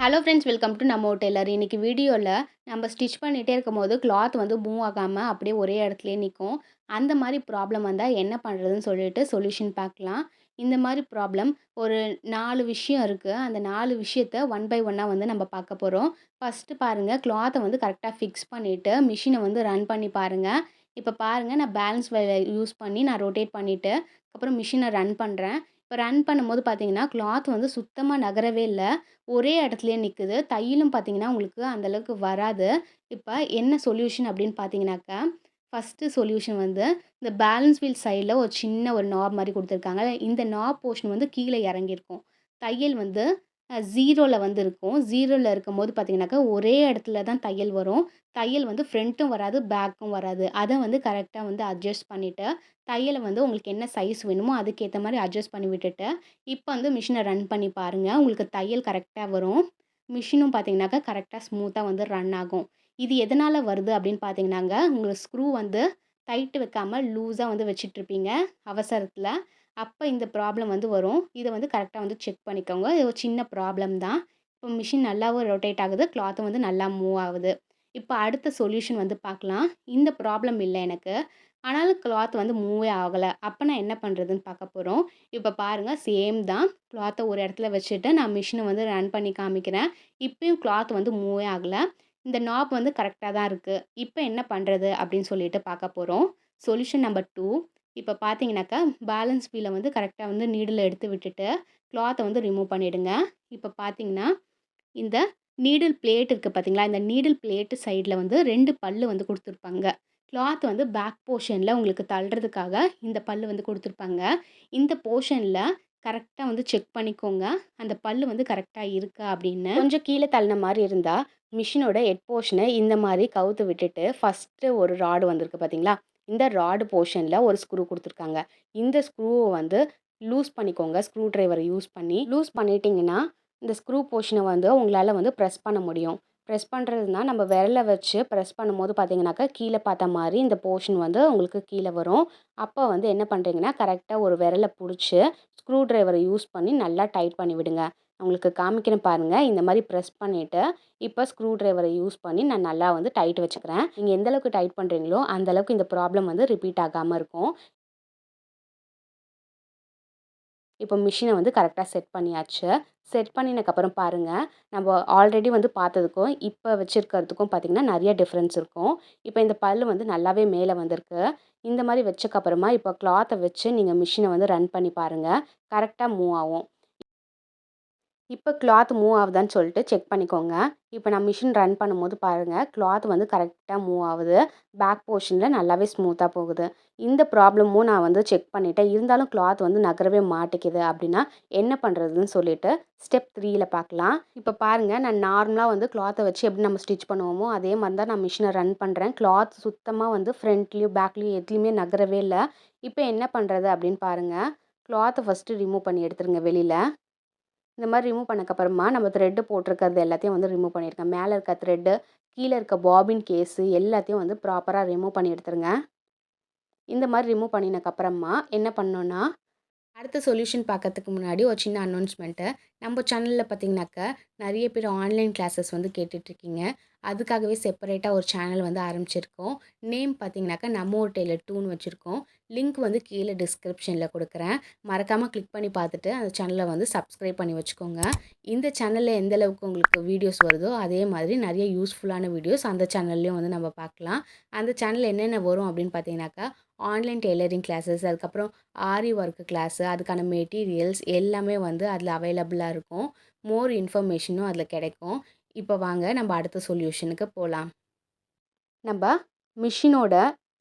Hello friends, welcome to நம்ம Taylor. இன்னைக்கு வீடியோவில் நம்ம ஸ்டிச் பண்ணிகிட்டே இருக்கும்போது கிளாத் வந்து மூவ் ஆகாமல் அப்படியே ஒரே இடத்துலயே நிற்கும். அந்த மாதிரி ப்ராப்ளம் வந்தால் என்ன பண்ணுறதுன்னு சொல்லிட்டு சொல்யூஷன் பார்க்கலாம். இந்த மாதிரி ப்ராப்ளம் ஒரு 4 விஷயம் இருக்குது. அந்த 4 விஷயத்த ஒன் பை ஒன்னாக வந்து நம்ம பார்க்க போகிறோம். ஃபஸ்ட்டு பாருங்கள், கிளாத்தை வந்து கரெக்டாக ஃபிக்ஸ் பண்ணிவிட்டு மிஷினை வந்து ரன் பண்ணி பாருங்கள். இப்போ பாருங்கள், நான் பேலன்ஸ் யூஸ் பண்ணி நான் ரொட்டேட் பண்ணிவிட்டு அப்புறம் மிஷினை ரன் பண்ணுறேன். இப்போ ரன் பண்ணும்போது பார்த்தீங்கன்னா கிளாத் வந்து சுத்தமாக நகரவே இல்லை, ஒரே இடத்துலயே நிக்குது. தையலும் பார்த்தீங்கன்னா, உங்களுக்கு அந்த அளவுக்கு வராது. இப்ப என்ன சொல்யூஷன் அப்படின்னு பார்த்தீங்கன்னாக்கா, ஃபர்ஸ்ட்டு சொல்யூஷன் வந்து இந்த பேலன்ஸ் வீல் சைடுல ஒரு சின்ன ஒரு நாப் மாரி குடுத்துருக்காங்க. இந்த நாப் போர்ஷன் வந்து கீழ இறங்கியிருக்கும். தையல் வந்து 0ல வந்து இருக்கும். 0ல இருக்கும்போது பார்த்தீங்கன்னாக்கா, ஒரே இடத்துல தான் தையல் வரும். தையல் வந்து ஃப்ரண்ட்டும் வராது, பேக்கும் வராது. அத வந்து கரெக்ட்டா வந்து அட்ஜஸ்ட் பண்ணிட்டு, தையல வந்து உங்களுக்கு என்ன சைஸ் வேணுமோ அதுக்கேத்த மாரி அட்ஜஸ்ட் பண்ணி விட்டுட்டு, இப்ப வந்து மிஷின ரன் பண்ணி பாருங்க. உங்களுக்கு தையல் கரெக்ட்டா வரும். மிஷினும் பார்த்தீங்கன்னாக்கா, கரெக்ட்டா ஸ்மூத்தா வந்து ரன் ஆகும். இது எதனால வருது அப்படின்னு பார்த்தீங்கன்னாங்க, உங்களுக்கு ஸ்க்ரூ வந்து டைட் வைக்காம லூஸா வந்து வச்சுட்ருப்பீங்க அவசரத்தில. அப்ப இந்த ப்ராப்ளம் வந்து வரும். இத வந்து கரெக்ட்டா வந்து செக் பண்ணிக்கோங்க. இது ஒரு சின்ன ப்ராப்ளம் தான். இப்போ மிஷின் நல்லாவும் ரொட்டேட் ஆகுது. கிளாத்தும் வந்து நல்லா மூவ் ஆகுது. இப்ப அடுத்த சொல்யூஷன் வந்து பார்க்கலாம். இந்த ப்ராப்ளம் இல்ல எனக்கு. ஆனாலும் கிளாத் வந்து மூவே ஆகல. அப்ப நான் என்ன பண்றதுன்னு பார்க்க போறோம். இப்ப பாருங்க, சேம் தான். கிளாத்த ஒரு இடத்துல வச்சுட்டு நான் மிஷின வந்து ரன் பண்ணி காமிக்கிறேன். இப்பயும் கிளாத் வந்து மூவே ஆகல. இந்த நாப் வந்து கரெக்ட்டா தான் இருக்கு. இப்ப என்ன பண்றது அப்படின்னு சொல்லிட்டு பார்க்க போறோம். Solution number 2. இப்ப பார்த்தீங்கன்னாக்கா, பேலன்ஸ் வீல வந்து கரெக்ட்டா வந்து நீடில எடுத்து விட்டுட்டு, கிளாத்த வந்து ரிமூவ் பண்ணிடுங்க. இப்ப பார்த்தீங்கன்னா, இந்த நீடில் பிளேட் இருக்கு பார்த்தீங்களா? இந்த நீடில் பிளேட் சைடுல வந்து 2 பல்லு வந்து குடுத்துருப்பாங்க. கிளாத் வந்து பேக் போர்ஷன்ல உங்களுக்கு தள்ளுறதுக்காக இந்த பல்லு வந்து குடுத்துருப்பாங்க. இந்த போர்ஷன்ல கரெக்ட்டா வந்து செக் பண்ணிக்கோங்க. அந்த பல்லு வந்து கரெக்ட்டா இருக்கா அப்படின்னு. கொஞ்சம் கீழ தள்ளுன மாரி இருந்தா, மிஷினோட ஹெட் போர்ஷன இந்த மாரி கவுத்து விட்டுட்டு, ஃபர்ஸ்ட்டு ஒரு ராடு வந்திருக்கு பார்த்தீங்களா? இந்த ராடு போர்ஷன்ல ஒரு ஸ்க்ரூ குடுத்துருக்காங்க. இந்த ஸ்க்ரூவ வந்து லூஸ் பண்ணிக்கோங்க. ஸ்க்ரூ டிரைவர யூஸ் பண்ணி. லூஸ் பண்ணிட்டீங்கன்னா, இந்த ஸ்க்ரூ போர்ஷன வந்து உங்களால வந்து பிரஸ் பண்ண முடியும். பிரஸ் பண்ணுறதுனா, நம்ம விரல வச்சு பிரஸ் பண்ணும்போது பார்த்தீங்கன்னாக்கா, கீழ பார்த்த மாரி இந்த போர்ஷன் வந்து உங்களுக்கு கீழ வரும். அப்போ வந்து என்ன பண்ணுறீங்கன்னா, கரெக்ட்டா ஒரு விரல புடிச்சு, ஸ்க்ரூ டிரைவர யூஸ் பண்ணி நல்லா டைட் பண்ணி விடுங்க. உங்களுக்கு காமிக்கிறேன் பாருங்க. இந்த மாரி பிரஸ் பண்ணிட்டு, இப்போ ஸ்க்ரூ டிரைவர யூஸ் பண்ணி நான் நல்லா வந்து டைட் வச்சுக்கிறேன். நீங்க எந்த அளவுக்கு டைட் பண்ணுறீங்களோ, அந்த அளவுக்கு இந்த ப்ராப்ளம் வந்து ரிப்பீட் ஆகாம இருக்கும். இப்போ மிஷின வந்து கரெக்ட்டா செட் பண்ணியாச்சு. செட் பண்ணினதுக்கப்புறம் பாருங்க, நம்ம ஆல்ரெடி வந்து பார்த்ததுக்கும், இப்ப வச்சிருக்கிறதுக்கும் பார்த்தீங்கன்னா, நெறைய டிஃப்ரென்ஸ் இருக்கும். இப்ப இந்த பல்லு வந்து நல்லாவே மேல வந்திருக்கு. இந்த மாரி வச்சக்கப்புறமா, இப்போ கிளாத்த வச்சு நீங்க மிஷின வந்து ரன் பண்ணி பாருங்க. கரெக்ட்டா மூவ் ஆகும். இப்போ கிளாத் மூவ் ஆகுதான்னு சொல்லிட்டு செக் பண்ணிக்கோங்க. இப்போ நான் மிஷின் ரன் பண்ணும்போது பாருங்க, கிளாத் வந்து கரெக்ட்டா மூவ் ஆகுது. பேக் போர்ஷன்ல நல்லாவே ஸ்மூத்தா போகுது. இந்த ப்ராப்ளமும் நான் வந்து செக் பண்ணிட்டேன். இருந்தாலும் கிளாத் வந்து நகரவே மாட்டேங்குது அப்படின்னா, என்ன பண்ணுறதுன்னு சொல்லிட்டு ஸ்டெப் 3ல பார்க்கலாம். இப்போ பாருங்க, நான் நார்மலா வந்து கிளாத்த வச்சு எப்படி நம்ம ஸ்டிச் பண்ணுவோமோ, அதே மாரி தான் நான் மிஷின ரன் பண்ணுறேன். கிளாத் சுத்தமா வந்து ஃப்ரண்ட்லயும், பேக்லயும் எதுலயுமே நகரவே இல்ல. இப்போ என்ன பண்ணுறது அப்படின்னு பாருங்க. கிளாத்த ஃபர்ஸ்ட்டு ரிமூவ் பண்ணி எடுத்துருங்க வெளில. இந்த மாரி ரிமூவ் பண்ணக்கப்புறமா, நம்ம த்ரெட் போட்டிருக்கிறது எல்லாத்தையும் வந்து ரிமூவ் பண்ணியிருக்கேன். மேல இருக்க த்ரெட்டு, கீழ இருக்க பாபின் கேஸு எல்லாத்தையும் வந்து ப்ராப்பரா ரிமூவ் பண்ணி எடுத்துருங்க. இந்த மாரி ரிமூவ் பண்ணினக்கப்புறமா என்ன பண்ணணும்னா, அடுத்த சொல்யூஷன் பார்க்கறதுக்கு முன்னாடி ஒரு சின்ன அனௌன்ஸ்மெண்ட்டு. நம்ம சேனல்ல பார்த்தீங்கன்னாக்கா, நெறைய பேர் ஆன்லைன் கிளாஸஸ் வந்து கேட்டுட்ருக்கீங்க. அதுக்காகவே செப்பரேட்டா ஒரு சேனல் வந்து ஆரம்பிச்சிருக்கோம். நேம் பார்த்தீங்கன்னாக்கா, நம்ம ஊர் டெய்லர் 2ன்னு வச்சுருக்கோம். லிங்க் வந்து கீழ டிஸ்கிரிப்ஷன்ல குடுக்குறேன். மறக்காம கிளிக் பண்ணி பார்த்துட்டு, அந்த சேனல வந்து சப்ஸ்கிரைப் பண்ணி வச்சுக்கோங்க. இந்த சேனல்ல எந்த அளவுக்கு உங்களுக்கு வீடியோஸ் வருதோ, அதே மாதிரி நெறைய யூஸ்ஃபுல்லான வீடியோஸ் அந்த சேனல்லயும் வந்து நம்ம பார்க்கலாம். அந்த சேனல்ல என்னென்ன வரும் அப்படின்னு பார்த்தீங்கன்னாக்கா, ஆன்லைன் டெய்லரிங் கிளாஸஸ், அதுக்கப்புறம் ஆரி ஒர்க் கிளாஸு, அதுக்கான மெட்டீரியல்ஸ் எல்லாமே வந்து அதில அவைலபிளா இருக்கும். மோர் இன்ஃபர்மேஷனும் அதில கிடைக்கும். இப்போ வாங்க நம்ம அடுத்த சொல்யூஷனுக்கு போலாம். நம்ப மிஷினோட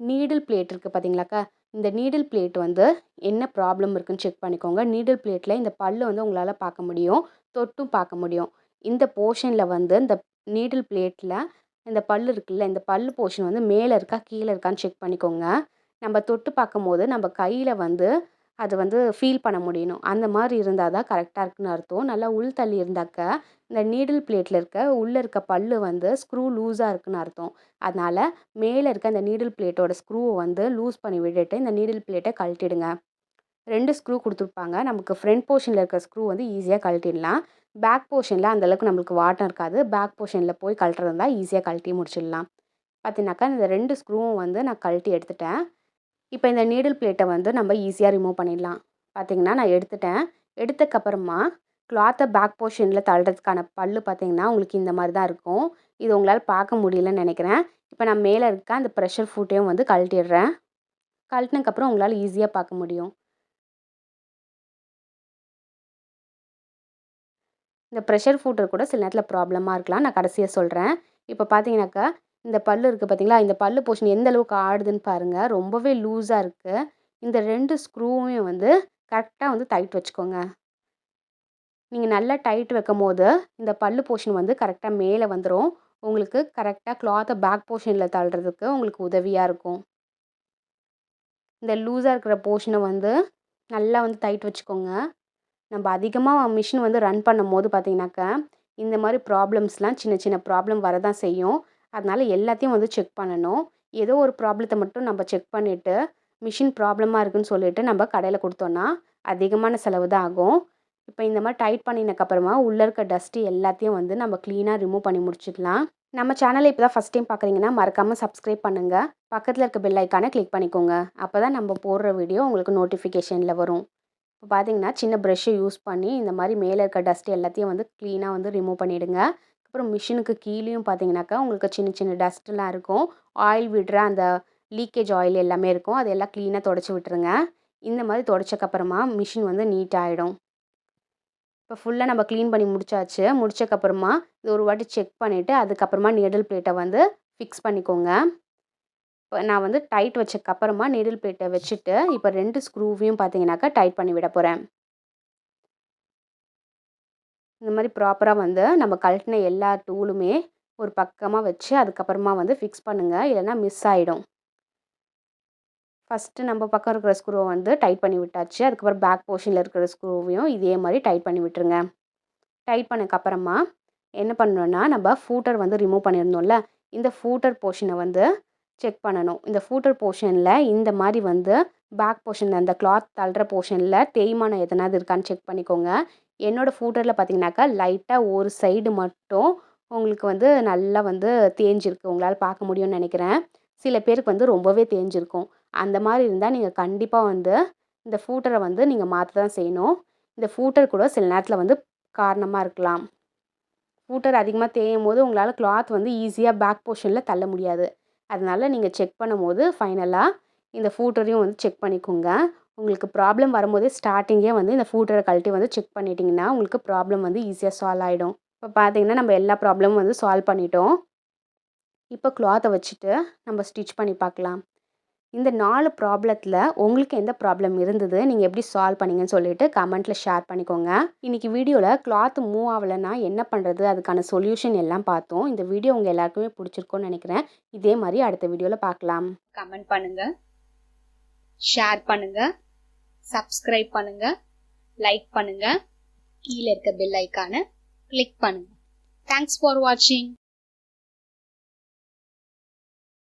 நீடில் பிளேட் இருக்கு பார்த்தீங்களாக்கா, இந்த நீடில் பிளேட் வந்து என்ன ப்ராப்ளம் இருக்குன்னு செக் பண்ணிக்கோங்க. நீடில் பிளேட்ல இந்த பல்லு வந்து உங்களால பார்க்க முடியும். தொட்டும் பார்க்க முடியும். இந்த போர்ஷன்ல வந்து இந்த நீடில் பிளேட்ல இந்த பல்லு இருக்குல்ல, இந்த பல்லு போர்ஷன் வந்து மேல இருக்கா, கீழ இருக்கான்னு செக் பண்ணிக்கோங்க. நம்ம தொட்டு பார்க்கும்போது நம்ம கையில வந்து அது வந்து ஃபீல் பண்ண முடியணும். அந்த மாரி இருந்தா தான் கரெக்ட்டா இருக்குன்னு அர்த்தம். நல்லா உள் தள்ளி இருந்தாக்க, இந்த நீடில் பிளேட்ல இருக்க உள்ள இருக்க பல்லு வந்து ஸ்க்ரூ லூஸா இருக்குன்னு அர்த்தம். அதனால மேல இருக்க இந்த நீடில் பிளேட்டோட ஸ்க்ரூவ வந்து லூஸ் பண்ணி விட்டுட்டு, இந்த நீடில் பிளேட்ட கழட்டிடுங்க. 2 ஸ்க்ரூ குடுத்துருப்பாங்க. நமக்கு ஃப்ரண்ட் போர்ஷன்ல இருக்க ஸ்க்ரூ வந்து ஈஸியா கழட்டிடலாம். பேக் போர்ஷனில் அந்தளவுக்கு நம்மளுக்கு வாட்டம் இருக்காது. பேக் போர்ஷனில் போய் கழட்டுறது இருந்தால் ஈஸியாக கழட்டி முடிச்சிடலாம். பார்த்தீங்கன்னாக்கா இந்த 2 ஸ்க்ரூவும் வந்து நான் கழட்டி எடுத்துட்டேன். இப்போ இந்த நீடில் பிளேட்டை வந்து நம்ம ஈஸியாக ரிமூவ் பண்ணிடலாம். பார்த்தீங்கன்னா நான் எடுத்துட்டேன். எடுத்ததுக்கப்புறமா கிளாத்தை பேக் போர்ஷனில் தள்ளுறதுக்கான பல்லு பார்த்தீங்கன்னா உங்களுக்கு இந்த மாதிரி தான் இருக்கும். இது உங்களால் பார்க்க முடியலன்னு நினைக்கிறேன். இப்போ நான் மேலே இருக்க அந்த ப்ரெஷர் ஃபுட்டையும் வந்து கழட்டிடுறேன். கழட்டினதுக்கப்புறம் உங்களால் ஈஸியாக பார்க்க முடியும். இந்த ப்ரெஷர் ஃபுட்டர் கூட சில நேரத்தில் ப்ராப்ளமாக இருக்கலாம். நான் கடைசியாக சொல்கிறேன். இப்போ பார்த்தீங்கன்னாக்கா இந்த பல்லு இருக்குது பார்த்தீங்களா, இந்த பல்லு போர்ஷன் எந்த அளவுக்கு ஆடுதுன்னு பாருங்கள். ரொம்பவே லூஸாக இருக்குது. இந்த 2 ஸ்க்ரூவையும் வந்து கரெக்டாக வந்து டைட் வச்சுக்கோங்க. நீங்கள் நல்லா டைட் வைக்கும்போது இந்த பல்லு போர்ஷன் வந்து கரெக்டாக மேலே வந்துடும். உங்களுக்கு கரெக்டாக கிளாத்தை பேக் போர்ஷனில் தள்ளுறதுக்கு உங்களுக்கு உதவியாக இருக்கும். இந்த லூஸாக இருக்கிற போர்ஷனை வந்து நல்லா வந்து டைட் வச்சுக்கோங்க. நம்ம அதிகமாக மிஷின் வந்து ரன் பண்ணும்போது பார்த்தீங்கன்னாக்கா இந்த மாதிரி ப்ராப்ளம்ஸ்லாம் சின்ன சின்ன ப்ராப்ளம் வரதான் செய்யும். அதனால் எல்லாத்தையும் வந்து செக் பண்ணணும். ஏதோ ஒரு ப்ராப்ளத்தை மட்டும் நம்ம செக் பண்ணிவிட்டு மிஷின் ப்ராப்ளமாக இருக்குதுன்னு சொல்லிவிட்டு நம்ம கடையில் கொடுத்தோன்னா அதிகமான செலவு தான் ஆகும். இப்போ இந்த மாதிரி டைட் பண்ணினதுக்கப்புறமா உள்ளே இருக்க டஸ்ட்டு எல்லாத்தையும் வந்து நம்ம க்ளீனாக ரிமூவ் பண்ணி முடிச்சிடலாம். நம்ம சேனலை இப்போ தான் ஃபஸ்ட் டைம் பார்க்குறீங்கன்னா மறக்காமல் சப்ஸ்கிரைப் பண்ணுங்கள். பக்கத்தில் இருக்க பெல் ஐக்கானை கிளிக் பண்ணிக்கோங்க. அப்போ தான் நம்ம போடுற வீடியோ உங்களுக்கு நோட்டிஃபிகேஷனில் வரும். இப்போ பார்த்தீங்கன்னா சின்ன ப்ரெஷ்ஷை யூஸ் பண்ணி இந்த மாதிரி மேலே இருக்க டஸ்ட் எல்லாத்தையும் வந்து க்ளீனாக வந்து ரிமூவ் பண்ணிவிடுங்க. அப்புறம் மிஷினுக்கு கீழேயும் பார்த்தீங்கன்னாக்கா உங்களுக்கு சின்ன சின்ன டஸ்ட்லாம் இருக்கும். ஆயில் விடுற அந்த லீக்கேஜ் ஆயில் எல்லாமே இருக்கும். அதெல்லாம் க்ளீனாக தொடச்சி விட்டுருங்க. இந்த மாதிரி தொடச்சக்கப்புறமா மிஷின் வந்து நீட்டாகிடும். இப்போ ஃபுல்லாக நம்ம க்ளீன் பண்ணி முடிச்சாச்சு. முடிச்சக்கப்புறமா இது ஒரு வாட்டி செக் பண்ணிவிட்டு அதுக்கப்புறமா நீடில் பிளேட்டை வந்து ஃபிக்ஸ் பண்ணிக்கோங்க. இப்போ நான் வந்து டைட் வச்சக்கப்புறமா நீடில் பிளேட்டை வச்சுட்டு இப்போ 2 ஸ்க்ரூவையும் பார்த்தீங்கன்னாக்கா டைட் பண்ணி விட போகிறேன். இந்த மாதிரி ப்ராப்பராக வந்து நம்ம கழட்டின எல்லா டூலுமே ஒரு பக்கமாக வச்சு அதுக்கப்புறமா வந்து ஃபிக்ஸ் பண்ணுங்கள். இல்லைன்னா மிஸ் ஆகிடும். ஃபஸ்ட்டு நம்ம பக்கம் இருக்கிற ஸ்க்ரூவை வந்து டைட் பண்ணி விட்டாச்சு. அதுக்கப்புறம் பேக் போர்ஷனில் இருக்கிற ஸ்க்ரூவையும் இதே மாதிரி டைட் பண்ணி விட்டுருங்க. டைட் பண்ணக்கப்புறமா என்ன பண்ணணும்னா நம்ம ஃபூட்டர் வந்து ரிமூவ் பண்ணியிருந்தோம்ல, இந்த ஃபூட்டர் போர்ஷனை வந்து செக் பண்ணணும். இந்த ஃபூட்டர் போர்ஷனில் இந்த மாதிரி வந்து பேக் போர்ஷனில் அந்த கிளாத் தள்ளுற போர்ஷனில் தேய்மானம் எதனாவது இருக்கான்னு செக் பண்ணிக்கோங்க. என்னோடய ஃபூட்டரில் பார்த்தீங்கன்னாக்கா லைட்டாக ஒரு சைடு மட்டும் உங்களுக்கு வந்து நல்லா வந்து தேஞ்சிருக்கு. உங்களால் பார்க்க முடியும்னு நினைக்கிறேன். சில பேருக்கு வந்து ரொம்பவே தேஞ்சிருக்கும். அந்த மாதிரி இருந்தால் நீங்கள் கண்டிப்பாக வந்து இந்த ஃபூட்டரை வந்து நீங்கள் மாற்ற தான் செய்யணும். இந்த ஃபூட்டர் கூட சில நேரத்தில் வந்து காரணமாக இருக்கலாம். ஃபூட்டர் அதிகமாக தேயும் போது உங்களால் கிளாத் வந்து ஈஸியாக பேக் போர்ஷனில் தள்ள முடியாது. அதனால் நீங்கள் செக் பண்ணும்போது ஃபைனலாக இந்த ஃபூட்டரையும் வந்து செக் பண்ணிக்கோங்க. உங்களுக்கு ப்ராப்ளம் வரும்போதே ஸ்டார்டிங்கே வந்து இந்த ஃபூட்டரை கழட்டி வந்து செக் பண்ணிட்டீங்கன்னா உங்களுக்கு ப்ராப்ளம் வந்து ஈஸியாக சால்வ் ஆகிடும். இப்போ பார்த்தீங்கன்னா நம்ம எல்லா ப்ராப்ளமும் வந்து சால்வ் பண்ணிட்டோம். இப்போ கிளாத்தை வச்சுட்டு நம்ம ஸ்டிச் பண்ணி பார்க்கலாம். இந்த 4 ப்ராப்ளத்தில் உங்களுக்கு எந்த ப்ராப்ளம் இருந்தது, நீங்கள் எப்படி சால்வ் பண்ணீங்கன்னு சொல்லிட்டு கமெண்ட்டில் ஷேர் பண்ணிக்கோங்க. இன்றைக்கி வீடியோவில் கிளாத் மூவ் ஆகலைன்னா என்ன பண்ணுறது, அதுக்கான சொல்யூஷன் எல்லாம் பார்த்தோம். இந்த வீடியோ உங்கள் எல்லாருக்குமே பிடிச்சிருக்கும்னு நினைக்கிறேன். இதே மாதிரி அடுத்த வீடியோவில் பார்க்கலாம். கமெண்ட் பண்ணுங்கள், ஷேர் பண்ணுங்கள், சப்ஸ்கிரைப் பண்ணுங்கள், லைக் பண்ணுங்கள், கீழே இருக்க பெல் ஐக்கானை கிளிக் பண்ணுங்கள். தேங்க்ஸ் ஃபார் வாட்சிங்.